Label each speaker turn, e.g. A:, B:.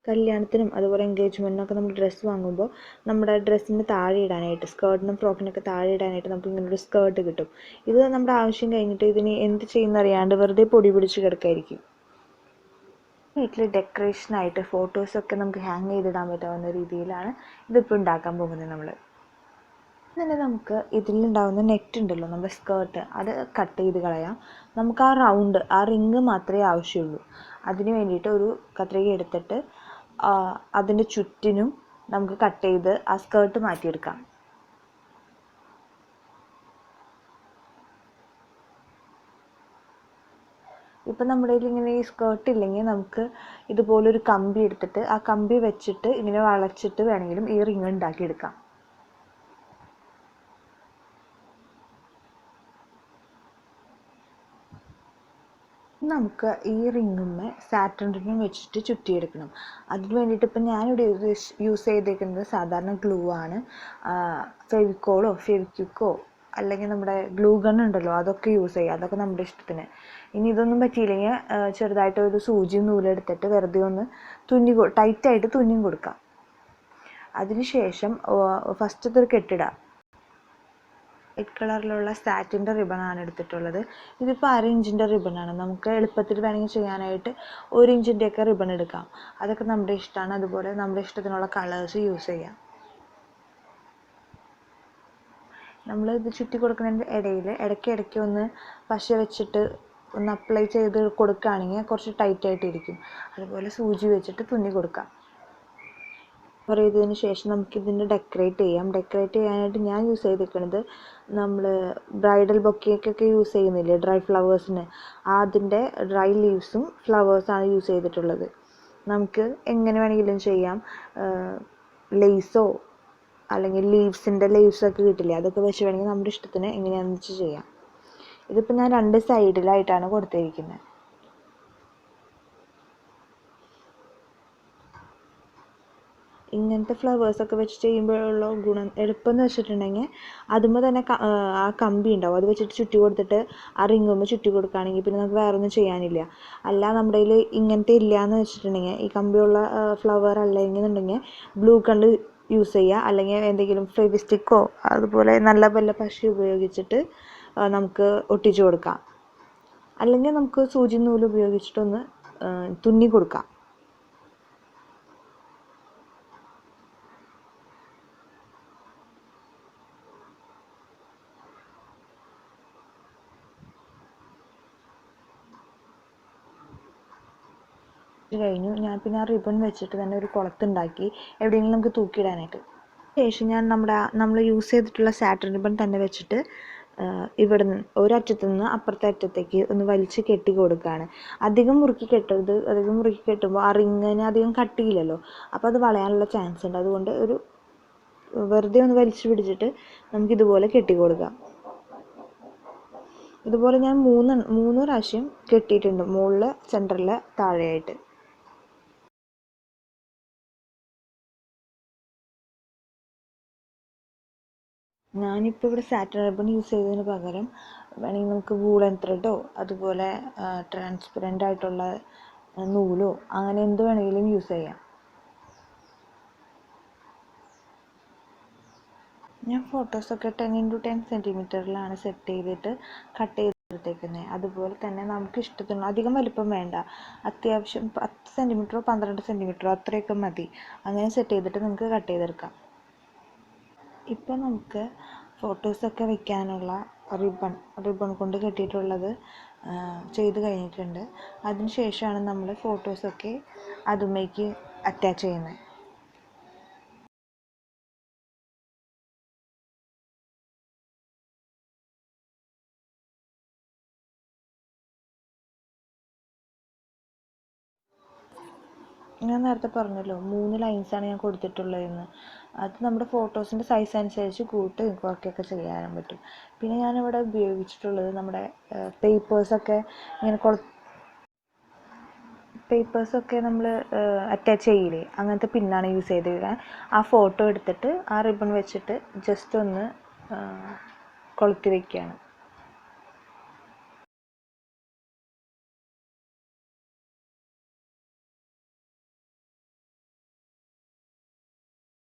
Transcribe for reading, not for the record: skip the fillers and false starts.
A: കല്യാണത്തിനും അതുപോലെ എൻഗേജ്മെൻറ്റിനൊക്കെ നമ്മൾ ഡ്രസ്സ് വാങ്ങുമ്പോൾ നമ്മുടെ ഡ്രസ്സിന് താഴെ ഇടാനായിട്ട്, സ്കേർട്ടിനും ഫ്രോക്കിനൊക്കെ താഴെ ഇടാനായിട്ട് നമുക്ക് ഇങ്ങനൊരു സ്കേർട്ട് കിട്ടും. ഇത് നമ്മുടെ ആവശ്യം കഴിഞ്ഞിട്ട് ഇതിന് എന്ത് ചെയ്യുന്നറിയാണ്ട് വെറുതെ പൊടി പിടിച്ച് കിടക്കായിരിക്കും. വീട്ടിൽ ഡെക്കറേഷനായിട്ട് ഫോട്ടോസൊക്കെ നമുക്ക് ഹാങ് ചെയ്തിടാൻ പറ്റാവുന്ന രീതിയിലാണ് ഇതിപ്പോൾ ഉണ്ടാക്കാൻ പോകുന്നത് നമ്മൾ. തന്നെ നമുക്ക് ഇതിലുണ്ടാവുന്ന നെറ്റ് ഉണ്ടല്ലോ, നമ്മുടെ സ്കേർട്ട്, അത് കട്ട് ചെയ്ത് കളയാം. നമുക്ക് ആ റൗണ്ട്, ആ റിങ് മാത്രമേ ആവശ്യമുള്ളൂ. അതിന് വേണ്ടിയിട്ട് ഒരു കത്രിക എടുത്തിട്ട് അതിൻ്റെ ചുറ്റിനും നമുക്ക് കട്ട് ചെയ്ത് ആ സ്കേർട്ട് മാറ്റിയെടുക്കാം. ഇപ്പം നമ്മുടെ കയ്യിൽ ഇങ്ങനെ ഈ സ്കേർട്ട് ഇല്ലെങ്കിൽ നമുക്ക് ഇതുപോലൊരു കമ്പി എടുത്തിട്ട് ആ കമ്പി വെച്ചിട്ട് ഇങ്ങനെ വളച്ചിട്ട് വേണമെങ്കിലും ഈ റിങ് ഉണ്ടാക്കിയെടുക്കാം. നമുക്ക് ഈ റിങ്ങുമ്മേ സാറ്റൻ റിങ്ങും വെച്ചിട്ട് ചുറ്റിയെടുക്കണം. അതിന് വേണ്ടിയിട്ട് ഇപ്പം ഞാനിവിടെ യൂസ് ചെയ്തേക്കുന്നത് സാധാരണ ഗ്ലൂ ആണ്. ഫെവിക്കോളോ ഫെവിക്വിക്കോ അല്ലെങ്കിൽ നമ്മുടെ ഗ്ലൂ ഗൺ ഉണ്ടല്ലോ, അതൊക്കെ യൂസ് ചെയ്യുക. അതൊക്കെ നമ്മുടെ ഇഷ്ടത്തിന്. ഇനി ഇതൊന്നും പറ്റിയില്ലെങ്കിൽ ചെറുതായിട്ടൊരു സൂചിയും നൂലെടുത്തിട്ട് വെറുതെ ഒന്ന് ടൈറ്റായിട്ട് തുന്നിയും കൊടുക്കാം. അതിന് ശേഷം ഫസ്റ്റത്തെ ഒരു കെട്ടിടുക. വൈറ്റ് കളറിലുള്ള സാറ്റിൻ്റെ റിബണാണ് എടുത്തിട്ടുള്ളത്. ഇതിപ്പോൾ 1/2 ഇഞ്ചിൻ്റെ റിബണാണ്. നമുക്ക് എളുപ്പത്തിൽ വേണമെങ്കിൽ ചെയ്യാനായിട്ട് 1 ഇഞ്ചിൻ്റെയൊക്കെ റിബൺ എടുക്കാം. അതൊക്കെ നമ്മുടെ ഇഷ്ടമാണ്. അതുപോലെ നമ്മുടെ ഇഷ്ടത്തിനുള്ള കളേഴ്സ് യൂസ് ചെയ്യാം. നമ്മൾ ഇത് ചുറ്റി കൊടുക്കുന്നതിൻ്റെ ഇടയിൽ ഇടയ്ക്ക് ഒന്ന് പശ വെച്ചിട്ട് ഒന്ന് അപ്ലൈ ചെയ്ത് കൊടുക്കുകയാണെങ്കിൽ കുറച്ച് ടൈറ്റായിട്ടിരിക്കും. അതുപോലെ സൂചി വെച്ചിട്ട് തുന്നി കൊടുക്കാം. കവർ ചെയ്തതിന് ശേഷം നമുക്കിതിൻ്റെ ഡെക്കറേറ്റ് ചെയ്യാം. ഡെക്കറേറ്റ് ചെയ്യാനായിട്ട് ഞാൻ യൂസ് ചെയ്തിരിക്കുന്നത് നമ്മൾ ബ്രൈഡൽ ബൊക്കേക്കൊക്കെ യൂസ് ചെയ്യുന്നില്ലേ, ഡ്രൈ ഫ്ലവേഴ്സിന്, അതിൻ്റെ ഡ്രൈ ലീവ്സും ഫ്ലവേഴ്സാണ് യൂസ് ചെയ്തിട്ടുള്ളത്. നമുക്ക് എങ്ങനെ വേണമെങ്കിലും ചെയ്യാം. ലേസോ അല്ലെങ്കിൽ ലീവ്സിൻ്റെ ലേസൊക്കെ കിട്ടില്ലേ, അതൊക്കെ വെച്ച് വേണമെങ്കിൽ നമ്മുടെ ഇഷ്ടത്തിന് എങ്ങനെയാണെന്ന് വെച്ച് ചെയ്യാം. ഇതിപ്പോൾ ഞാൻ 2 സൈഡിലായിട്ടാണ് കൊടുത്തിരിക്കുന്നത്. ഇങ്ങനത്തെ ഫ്ലവേഴ്സൊക്കെ വെച്ച് ചെയ്യുമ്പോഴുള്ള ഗുണം എളുപ്പം എന്ന് വെച്ചിട്ടുണ്ടെങ്കിൽ അതുമ്പോൾ തന്നെ ആ കമ്പി ഉണ്ടാവും, അത് വെച്ചിട്ട് ചുറ്റി കൊടുത്തിട്ട് ആ റിങ്ങുമ്പോൾ ചുറ്റി കൊടുക്കുകയാണെങ്കിൽ പിന്നെ നമുക്ക് വേറെ ഒന്നും ചെയ്യാനില്ല. അല്ല നമ്മുടെ കയ്യിൽ ഇങ്ങനത്തെ ഇല്ല എന്ന് വെച്ചിട്ടുണ്ടെങ്കിൽ, ഈ കമ്പിയുള്ള ഫ്ലവർ അല്ലെങ്കിൽ ബ്ലൂ കണ്ട് യൂസ് ചെയ്യുക. അല്ലെങ്കിൽ എന്തെങ്കിലും ഫെവിസ്റ്റിക്കോ അതുപോലെ നല്ല വല്ല പശ ഉപയോഗിച്ചിട്ട് നമുക്ക് ഒട്ടിച്ചു കൊടുക്കാം. അല്ലെങ്കിൽ നമുക്ക് സൂചി നൂല് ഉപയോഗിച്ചിട്ടൊന്ന് തുന്നി കൊടുക്കാം. കഴിഞ്ഞു. ഞാൻ പിന്നെ ആ റിബൺ വെച്ചിട്ട് തന്നെ ഒരു കുളത്തുണ്ടാക്കി എവിടെയെങ്കിലും നമുക്ക് തൂക്കിയിടാനായിട്ട്. ശേഷം ഞാൻ നമ്മൾ യൂസ് ചെയ്തിട്ടുള്ള സാറ്റിൻ റിബൺ തന്നെ വെച്ചിട്ട് ഇവിടെ നിന്ന് ഒരറ്റത്തു നിന്ന് അപ്പുറത്തെ അറ്റത്തേക്ക് ഒന്ന് വലിച്ച് കെട്ടി കൊടുക്കുകയാണ്. അധികം മുറുക്കി കെട്ടരുത്. അധികം മുറുക്കി കെട്ടുമ്പോൾ ആ റിങ്ങിന് അധികം കട്ടിയില്ലല്ലോ, അപ്പോൾ അത് വളയാനുള്ള ചാൻസ് ഉണ്ട്. അതുകൊണ്ട് ഒരു വെറുതെ ഒന്ന് വലിച്ചു പിടിച്ചിട്ട് നമുക്കിതുപോലെ കെട്ടി കൊടുക്കാം. ഇതുപോലെ ഞാൻ മൂന്ന് പ്രാവശ്യം കെട്ടിയിട്ടുണ്ട്, മുകളിൽ, സെൻറ്ററിൽ, താഴെയായിട്ട്. ഞാനിപ്പോൾ ഇവിടെ സാറ്റിൻ റിബൺ യൂസ് ചെയ്തതിന് പകരം വേണമെങ്കിൽ നമുക്ക് വൂളൻ ത്രെഡോ അതുപോലെ ട്രാൻസ്പെറൻ്റ് ആയിട്ടുള്ള നൂലോ അങ്ങനെ എന്ത് വേണമെങ്കിലും യൂസ് ചെയ്യാം. ഞാൻ ഫോട്ടോസൊക്കെ 10x10 സെൻറ്റിമീറ്ററിലാണ് സെറ്റ് ചെയ്തിട്ട് കട്ട് ചെയ്തെടുത്തേക്കുന്നത്. അതുപോലെ തന്നെ നമുക്ക് ഇഷ്ടത്തിന് അധികം വലിപ്പം വേണ്ട, അത്യാവശ്യം 10 സെൻറ്റിമീറ്ററോ 12 സെൻറ്റിമീറ്ററോ അത്രയൊക്കെ മതി. അങ്ങനെ സെറ്റ് ചെയ്തിട്ട് നമുക്ക് കട്ട് ചെയ്തെടുക്കാം. ഇപ്പോൾ നമുക്ക് ഫോട്ടോസൊക്കെ വെക്കാനുള്ള റിബൺ കൊണ്ട് കെട്ടിയിട്ടുള്ളത് ചെയ്ത് കഴിഞ്ഞിട്ടുണ്ട്. അതിന് ശേഷമാണ് നമ്മൾ ഫോട്ടോസൊക്കെ അതുമേക്ക് അറ്റാച്ച് ചെയ്യുന്നത്. ഞാൻ നേരത്തെ പറഞ്ഞല്ലോ 3 ലൈൻസാണ് ഞാൻ കൊടുത്തിട്ടുള്ളതെന്ന്. അത് നമ്മുടെ ഫോട്ടോസിൻ്റെ സൈസ് അനുസരിച്ച് കുറയ്ക്കുകയൊക്കെ ചെയ്യാൻ പറ്റും. പിന്നെ ഞാനിവിടെ ഉപയോഗിച്ചിട്ടുള്ളത് നമ്മുടെ പേപ്പേഴ്സൊക്കെ നമ്മൾ അറ്റാച്ച് ചെയ്യില്ലേ, അങ്ങനത്തെ പിന്നാണ് യൂസ് ചെയ്തിരിക്കുന്നത്. ആ ഫോട്ടോ എടുത്തിട്ട് ആ റിബൺ വെച്ചിട്ട് ജസ്റ്റ് ഒന്ന് കൊളുത്തി വയ്ക്കുകയാണ്.